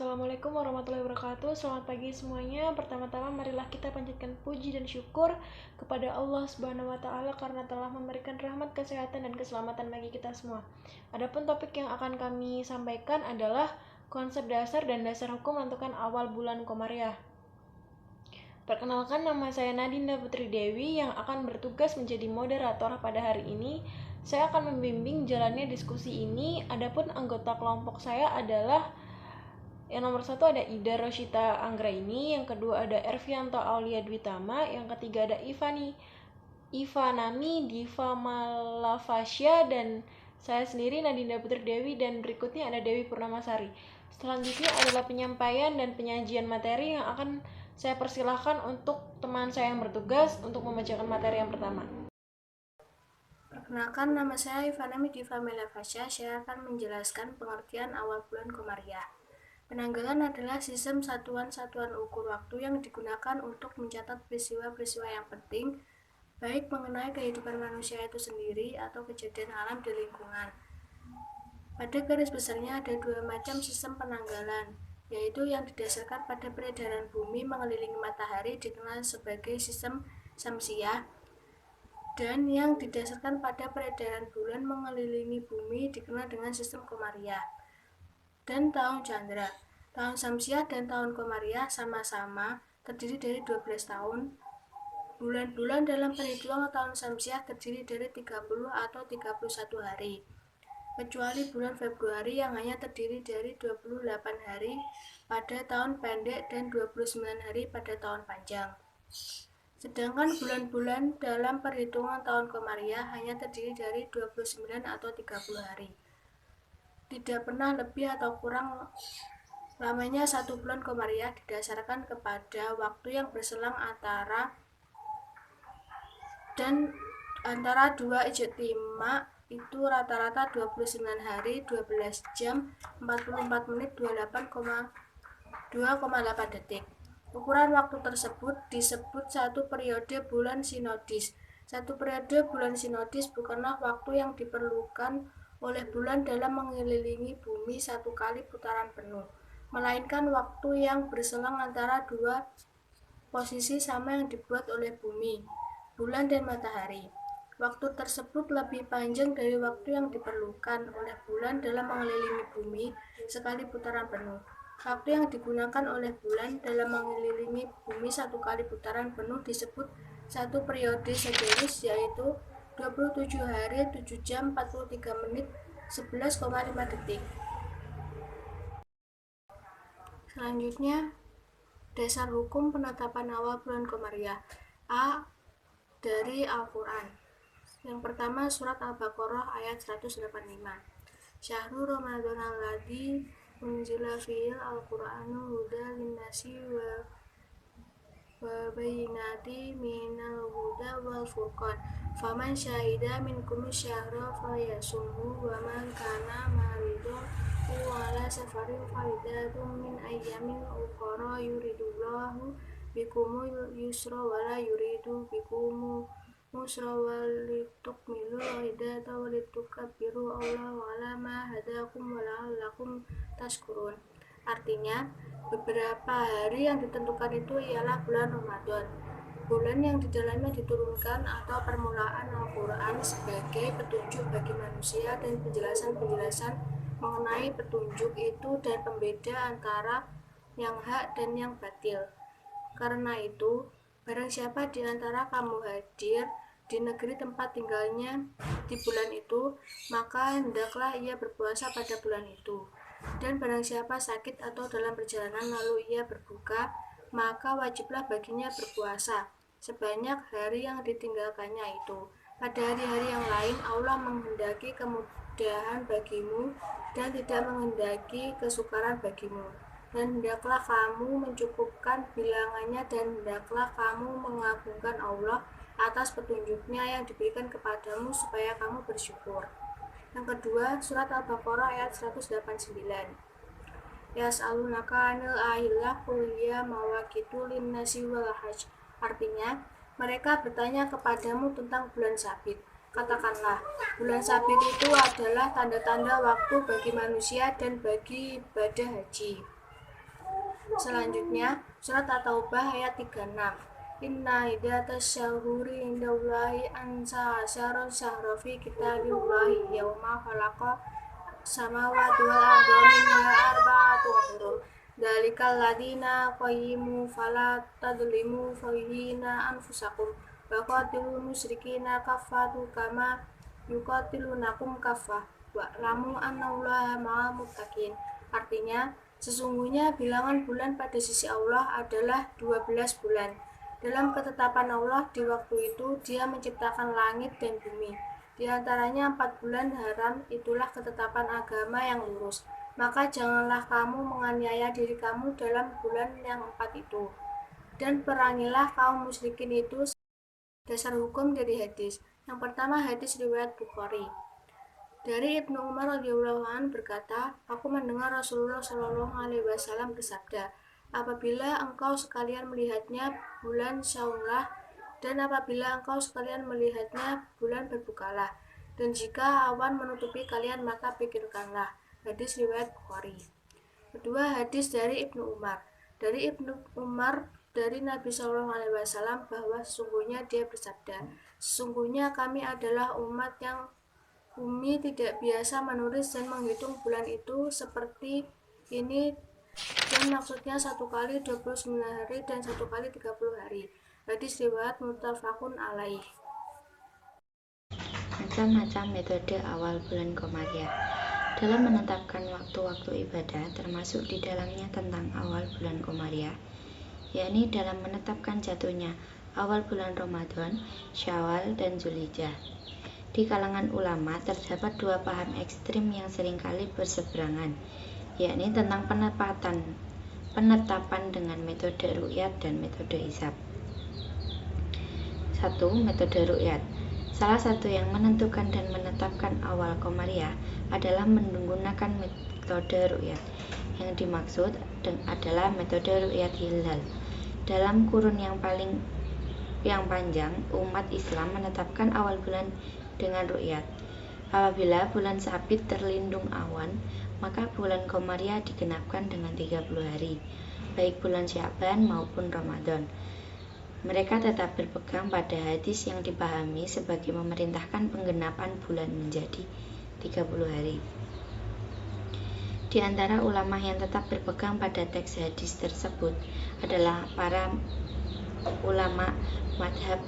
Assalamualaikum warahmatullahi wabarakatuh. Selamat pagi semuanya. Pertama-tama marilah kita panjatkan puji dan syukur kepada Allah Subhanahu wa taala karena telah memberikan rahmat, kesehatan dan keselamatan bagi kita semua. Adapun topik yang akan kami sampaikan adalah konsep dasar dan dasar hukum menentukan awal bulan Komariah. Perkenalkan, nama saya Nadinda Putri Dewi yang akan bertugas menjadi moderator pada hari ini. Saya akan membimbing jalannya diskusi ini. Adapun anggota kelompok saya adalah yang nomor 1 ada Ida Roshita Anggraini, yang kedua ada Ervianto Aulia Dwitama, yang ketiga ada Ivanami Diva Malavasya, dan saya sendiri Nadinda Putri Dewi, dan berikutnya ada Dewi Purnamasari. Selanjutnya adalah penyampaian dan penyajian materi yang akan saya persilahkan untuk teman saya yang bertugas untuk membacakan materi yang pertama. Perkenalkan, nama saya Ivanami Diva Malavasya. Saya akan menjelaskan pengertian awal bulan Komariah. Penanggalan adalah sistem satuan-satuan ukur waktu yang digunakan untuk mencatat peristiwa-peristiwa yang penting, baik mengenai kehidupan manusia itu sendiri atau kejadian alam di lingkungan. Pada garis besarnya ada dua macam sistem penanggalan, yaitu yang didasarkan pada peredaran bumi mengelilingi matahari dikenal sebagai sistem Samsiah, dan yang didasarkan pada peredaran bulan mengelilingi bumi dikenal dengan sistem Komariah. Dan tahun Chandra. Tahun Samsiah dan tahun Komariah sama-sama terdiri dari 12 tahun. Bulan-bulan dalam perhitungan tahun Samsiah terdiri dari 30 atau 31 hari. Kecuali bulan Februari yang hanya terdiri dari 28 hari pada tahun pendek dan 29 hari pada tahun panjang. Sedangkan bulan-bulan dalam perhitungan tahun Komariah hanya terdiri dari 29 atau 30 hari. Tidak pernah lebih atau kurang lamanya satu bulan Komariah didasarkan kepada waktu yang berselang antara dua ijtima, itu rata-rata 29 hari, 12 jam, 44 menit, 2,8 detik. Ukuran waktu tersebut disebut satu periode bulan sinodis. Satu periode bulan sinodis bukanlah waktu yang diperlukan oleh bulan dalam mengelilingi bumi satu kali putaran penuh, melainkan waktu yang berselang antara dua posisi sama yang dibuat oleh bumi, bulan dan matahari. Waktu tersebut lebih panjang dari waktu yang diperlukan oleh bulan dalam mengelilingi bumi sekali putaran penuh. Waktu yang digunakan oleh bulan dalam mengelilingi bumi satu kali putaran penuh disebut satu periode zodiakus, yaitu 27 hari, 7 jam, 43 menit, 11,5 detik. Selanjutnya, dasar hukum penetapan awal bulan Komariah. A. Dari Al-Quran. Yang pertama, surat Al-Baqarah ayat 185. Syahrul Ramadan alladzi unzila fihil Al-Qur'anu hudan linnasi wa bayyinati minal huda wal furqan. Faman syahida minkum syahra falyasumhu wa man kana maridun ala safarin faidatun min ayyamin ukhra yuridullahu bikumul yusra wala yuridu bikumul musra walitukmilu iddata walitukabbiru Allah ala ma hadakum wala'allakum tashkurun. Artinya, beberapa hari yang ditentukan itu ialah bulan Ramadan, bulan yang di dalamnya diturunkan atau permulaan Al-Quran sebagai petunjuk bagi manusia dan penjelasan-penjelasan mengenai petunjuk itu dan pembeda antara yang hak dan yang batil. Karena itu, barang siapa di antara kamu hadir di negeri tempat tinggalnya di bulan itu, maka hendaklah ia berpuasa pada bulan itu. Dan barang siapa sakit atau dalam perjalanan lalu ia berbuka, maka wajiblah baginya berpuasa sebanyak hari yang ditinggalkannya itu. Pada hari-hari yang lain Allah menghendaki kemudahan bagimu dan tidak menghendaki kesukaran bagimu. Dan hendaklah kamu mencukupkan bilangannya dan hendaklah kamu mengagungkan Allah atas petunjuknya yang diberikan kepadamu supaya kamu bersyukur. Yang kedua, surat Al-Baqarah ayat 189. Yas'alunaka 'anil ahillah qul hiya mawaqitu lin-nasi wal hajj. Artinya, mereka bertanya kepadamu tentang bulan sabit. Katakanlah, bulan sabit itu adalah tanda-tanda waktu bagi manusia dan bagi ibadah haji. Selanjutnya, surat At-Taubah ayat 36. Inna iddatas syahuri indallahi ansa asyara syahra fi kitabillahi yauma khalaqa samawati wal arda minha arba'atun hurum. Dalikal ladina qayyimu fala tadlimu fayhina anfusakum wa qatilul musyrikina kaffatu kama yuqatilunakum kaffah wa lamu annallaha ma'al muttaqin. Artinya, sesungguhnya bilangan bulan pada sisi Allah adalah 12 bulan. Dalam ketetapan Allah di waktu itu Dia menciptakan langit dan bumi. Di antaranya 4 bulan haram, itulah ketetapan agama yang lurus. Maka janganlah kamu menganiaya diri kamu dalam bulan yang 4 itu. Dan perangilah kaum musyrikin itu. Dasar hukum dari hadis. Yang pertama, hadis riwayat Bukhari. Dari Ibnu Umar radhiyallahu anhu berkata, aku mendengar Rasulullah Shallallahu alaihi wasallam bersabda, apabila engkau sekalian melihatnya bulan saumlah, dan apabila engkau sekalian melihatnya bulan berbukalah, dan jika awan menutupi kalian maka pikirkanlah. Hadis riwayat Bukhari. Kedua, hadis dari Ibnu Umar. Dari Ibnu Umar dari Nabi Shallallahu alaihi wasallam bahwa sesungguhnya dia bersabda, sesungguhnya kami adalah umat yang bumi tidak biasa menulis dan menghitung bulan itu seperti ini, dan maksudnya 1 kali 29 hari dan 1 kali 30 hari. Hadis riwayat muttafaqun alaih. Macam-macam metode awal bulan Komariah dalam menetapkan waktu-waktu ibadah, termasuk di dalamnya tentang awal bulan Komariah, yakni dalam menetapkan jatuhnya awal bulan Ramadan, Syawal, dan Zulhijjah. Di kalangan ulama terdapat dua paham ekstrim yang seringkali berseberangan, yakni tentang penetapan dengan metode ru'yat dan metode hisab. 1. Metode ru'yat. Salah satu yang menentukan dan menetapkan awal Komariah adalah menggunakan metode ru'yat. Yang dimaksud adalah metode ru'yat hilal. Dalam kurun yang panjang, umat Islam menetapkan awal bulan dengan ru'yat. Apabila bulan sabit terlindung awan, maka bulan Komariah digenapkan dengan 30 hari, baik bulan Sya'ban maupun Ramadan. Mereka tetap berpegang pada hadis yang dipahami sebagai memerintahkan penggenapan bulan menjadi 30 hari. Di antara ulama yang tetap berpegang pada teks hadis tersebut adalah para ulama madhab,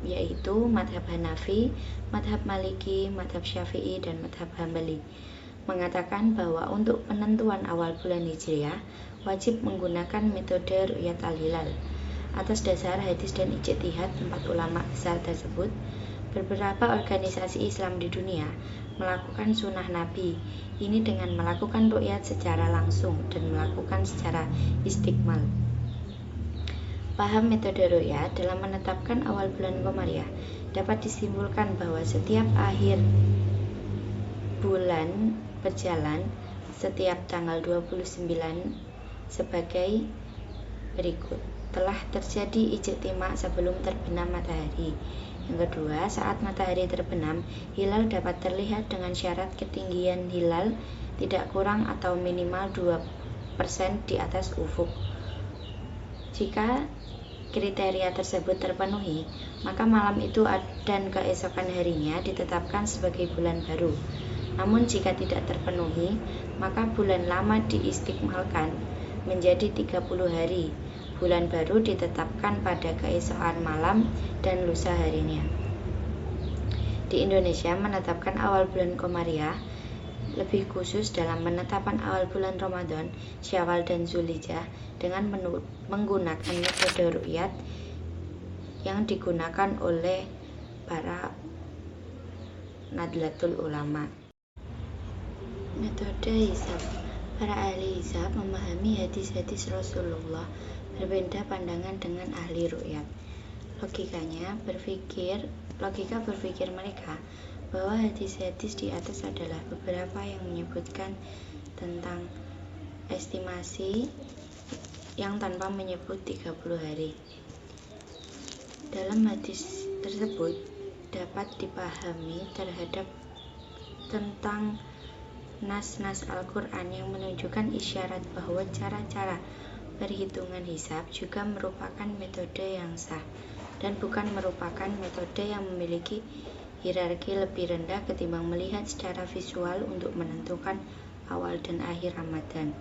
yaitu madhab Hanafi, madhab Maliki, madhab Syafi'i, dan madhab Hambali, mengatakan bahwa untuk penentuan awal bulan Hijriah wajib menggunakan metode ru'yat al-hilal. Atas dasar hadis dan ijtihad 4 ulama besar tersebut, beberapa organisasi Islam di dunia melakukan sunnah Nabi ini dengan melakukan ru'yat secara langsung dan melakukan secara istiqmal. Paham metode ru'yat dalam menetapkan awal bulan Komariah dapat disimpulkan bahwa setiap akhir bulan berjalan setiap tanggal 29 sebagai berikut. Telah terjadi ijtima sebelum terbenam matahari. Yang kedua, saat matahari terbenam, hilal dapat terlihat dengan syarat ketinggian hilal tidak kurang atau minimal 2% di atas ufuk. Jika kriteria tersebut terpenuhi, maka malam itu dan keesokan harinya ditetapkan sebagai bulan baru. Namun jika tidak terpenuhi, maka bulan lama diistiqmalkan menjadi 30 hari. Bulan baru ditetapkan pada keesokan malam dan lusa harinya. Di Indonesia menetapkan awal bulan Komariah lebih khusus dalam penetapan awal bulan Ramadan, Syawal, dan Zulhijjah dengan menggunakan metode ru'yat yang digunakan oleh para Nadlatul Ulama. Metode hisab. Para ahli hisab memahami hadis-hadis Rasulullah berbeda pandangan dengan ahli ru'yat. Logika berpikir mereka bahwa hadis-hadis di atas adalah beberapa yang menyebutkan tentang estimasi yang tanpa menyebut 30 hari. Dalam hadis tersebut dapat dipahami terhadap tentang nas-nas Al-Quran yang menunjukkan isyarat bahwa cara-cara perhitungan hisab juga merupakan metode yang sah dan bukan merupakan metode yang memiliki hierarki lebih rendah ketimbang melihat secara visual untuk menentukan awal dan akhir Ramadan.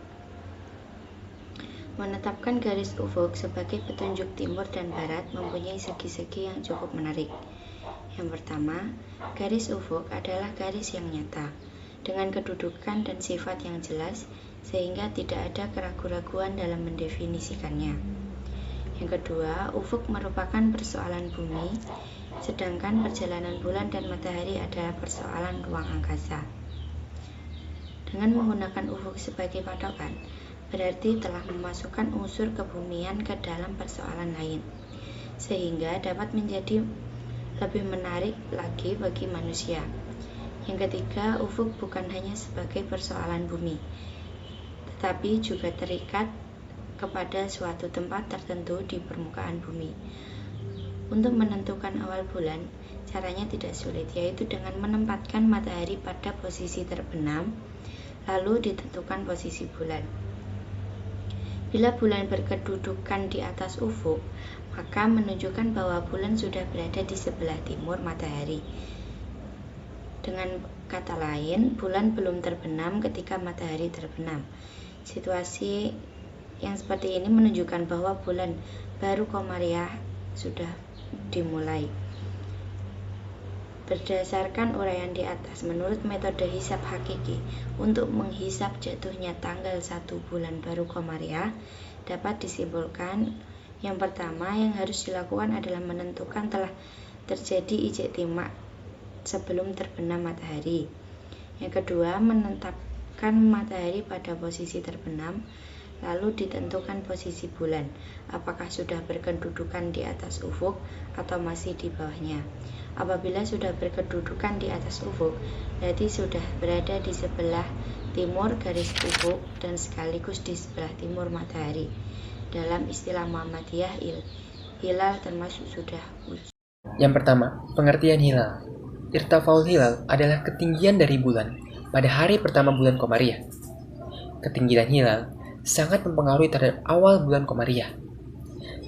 Menetapkan garis ufuk sebagai petunjuk timur dan barat mempunyai segi-segi yang cukup menarik. Yang pertama, garis ufuk adalah garis yang nyata, dengan kedudukan dan sifat yang jelas, sehingga tidak ada keraguan-raguan dalam mendefinisikannya. Yang kedua, ufuk merupakan persoalan bumi, sedangkan perjalanan bulan dan matahari adalah persoalan ruang angkasa. Dengan menggunakan ufuk sebagai patokan, berarti telah memasukkan unsur kebumian ke dalam persoalan lain, sehingga dapat menjadi lebih menarik lagi bagi manusia. Yang ketiga, ufuk bukan hanya sebagai persoalan bumi, tetapi juga terikat kepada suatu tempat tertentu di permukaan bumi. Untuk menentukan awal bulan, caranya tidak sulit, yaitu dengan menempatkan matahari pada posisi terbenam, lalu ditentukan posisi bulan. Bila bulan berkedudukan di atas ufuk, maka menunjukkan bahwa bulan sudah berada di sebelah timur matahari. Dengan kata lain, bulan belum terbenam ketika matahari terbenam. Situasi yang seperti ini menunjukkan bahwa bulan baru Qamariyah sudah dimulai. Berdasarkan uraian di atas, menurut metode hisab hakiki, untuk menghisab jatuhnya tanggal 1 bulan baru Qamariyah, dapat disimpulkan yang pertama yang harus dilakukan adalah menentukan telah terjadi ijtima sebelum terbenam matahari. Yang kedua, menetapkan matahari pada posisi terbenam, lalu ditentukan posisi bulan, apakah sudah berkedudukan di atas ufuk atau masih di bawahnya. Apabila sudah berkedudukan di atas ufuk, berarti sudah berada di sebelah timur garis ufuk dan sekaligus di sebelah timur matahari. Dalam istilah Muhammadiyah, hilal termasuk sudah wujud. Yang pertama, pengertian hilal. Irtifaul hilal adalah ketinggian dari bulan pada hari pertama bulan Qamariyah. Ketinggian hilal sangat mempengaruhi terhadap awal bulan Qamariyah.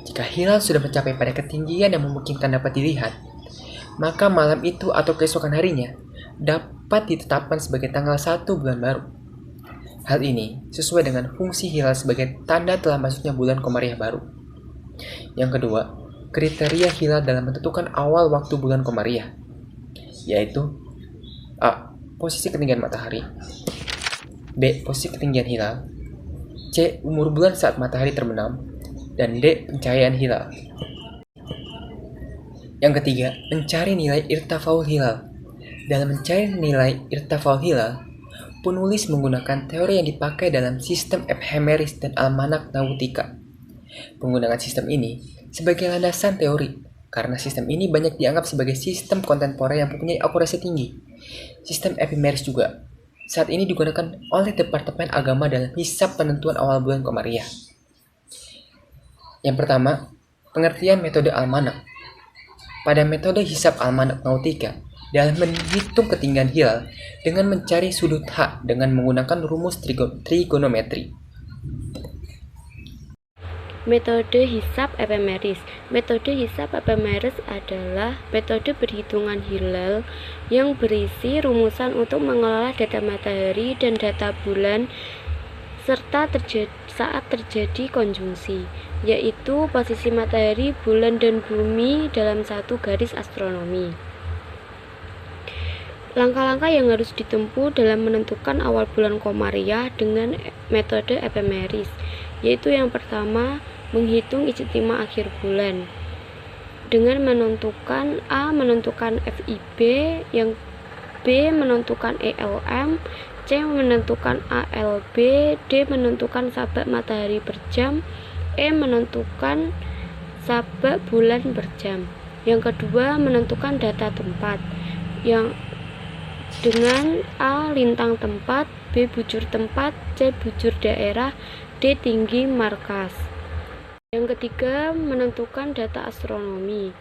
Jika hilal sudah mencapai pada ketinggian yang memungkinkan dapat dilihat, maka malam itu atau keesokan harinya dapat ditetapkan sebagai tanggal 1 bulan baru. Hal ini sesuai dengan fungsi hilal sebagai tanda telah masuknya bulan Qamariyah baru. Yang kedua, kriteria hilal dalam menentukan awal waktu bulan Qamariyah, yaitu A. Posisi ketinggian matahari, B. Posisi ketinggian hilal, C. Umur bulan saat matahari terbenam, dan D. Pencahayaan hilal. Yang ketiga, mencari nilai irtifaul hilal. Dalam mencari nilai irtifaul hilal, penulis menggunakan teori yang dipakai dalam sistem ephemeris dan almanak nautika. Penggunaan sistem ini sebagai landasan teori, karena sistem ini banyak dianggap sebagai sistem kontemporer yang mempunyai akurasi tinggi. Sistem ephemeris juga saat ini digunakan oleh Departemen Agama dalam hisab penentuan awal bulan Qamariyah. Yang pertama, pengertian metode almanak. Pada metode hisab almanak nautika, dalam menghitung ketinggian hilal dengan mencari sudut H dengan menggunakan rumus trigonometri. Metode hisab ephemeris. Metode hisab ephemeris adalah metode perhitungan hilal yang berisi rumusan untuk mengelola data matahari dan data bulan serta saat terjadi konjungsi, yaitu posisi matahari, bulan, dan bumi dalam satu garis astronomi. Langkah-langkah yang harus ditempuh dalam menentukan awal bulan Qamariyah dengan metode ephemeris, yaitu yang pertama, menghitung ijtima akhir bulan dengan menentukan A menentukan FIB, yang B menentukan ELM, C menentukan ALB, D menentukan sabak matahari per jam, E menentukan sabak bulan per jam. Yang kedua, menentukan data tempat yang dengan A lintang tempat, B bujur tempat, C bujur daerah, D tinggi markas. Yang ketiga, menentukan data astronomi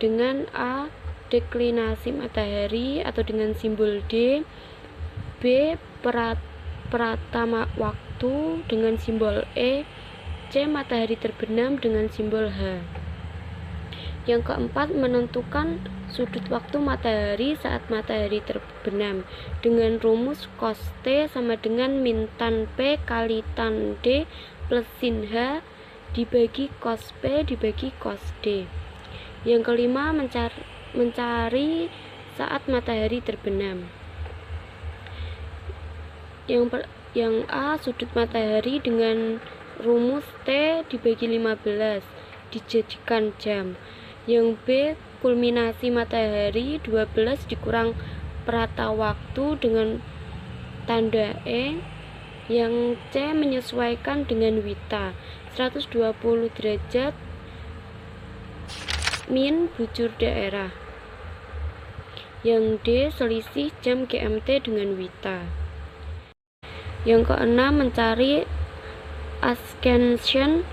dengan A deklinasi matahari atau dengan simbol D, B. Pratama waktu dengan simbol E. C. Matahari terbenam dengan simbol H. Yang keempat, menentukan sudut waktu matahari saat matahari terbenam dengan rumus cos T sama dengan min tan P kali tan D plus sin H dibagi cos P dibagi cos D. Yang kelima, mencari saat matahari terbenam. Yang A, sudut matahari dengan rumus T dibagi 15 dijadikan jam. Yang B, kulminasi matahari 12 dikurang perata waktu dengan tanda E. Yang C, menyesuaikan dengan wita 120 derajat min bujur daerah. Yang D, selisih jam GMT dengan wita. Yang keenam, mencari ascension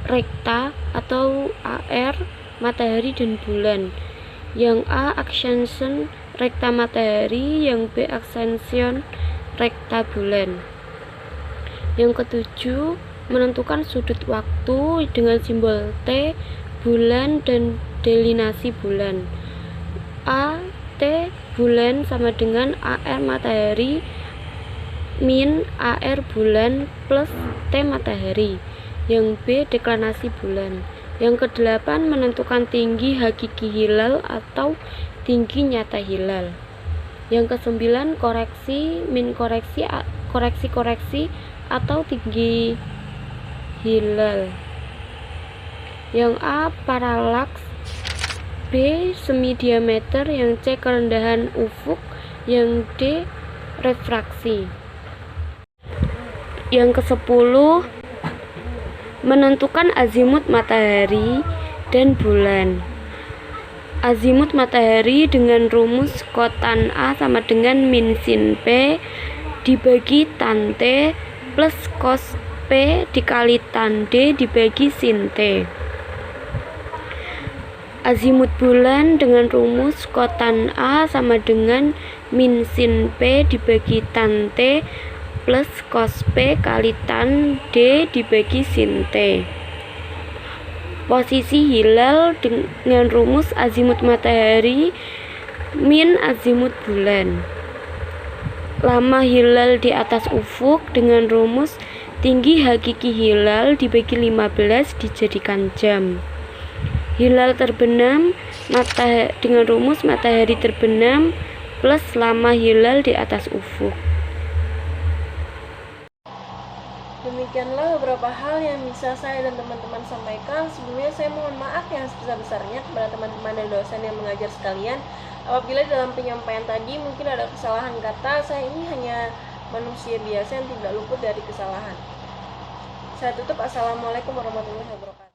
rekta atau AR matahari dan bulan. Yang A, ascension rekta matahari, yang B, ascension rekta bulan. Yang ketujuh, menentukan sudut waktu dengan simbol T, bulan dan delinasi bulan. A, T bulan sama dengan AR matahari min AR bulan plus T matahari. Yang B, deklinasi bulan. Yang kedelapan, menentukan tinggi hakiki hilal atau tinggi nyata hilal. Yang kesembilan, koreksi, min koreksi, koreksi atau tinggi hilal. Yang A, paralaks. B, semi diameter. Yang C, kerendahan ufuk. Yang D, refraksi. Yang ke-10, menentukan azimut matahari dan bulan. Azimut matahari dengan rumus kotan A sama dengan min sin P dibagi tan T plus cos P dikali tan D dibagi sin T. Azimut bulan dengan rumus kotan A sama dengan min sin P dibagi tan T plus cos P kali tan D dibagi sin T. Posisi hilal dengan rumus azimut matahari min azimut bulan. Lama hilal di atas ufuk dengan rumus tinggi hakiki hilal dibagi 15 dijadikan jam. Hilal terbenam dengan rumus matahari terbenam plus lama hilal di atas ufuk. Demikianlah beberapa hal yang bisa saya dan teman-teman sampaikan. Sebelumnya saya mohon maaf yang sebesar-besarnya kepada teman-teman dan dosen yang mengajar sekalian. Apabila dalam penyampaian tadi mungkin ada kesalahan kata, saya ini hanya manusia biasa yang tidak luput dari kesalahan. Saya tutup. Assalamualaikum warahmatullahi wabarakatuh.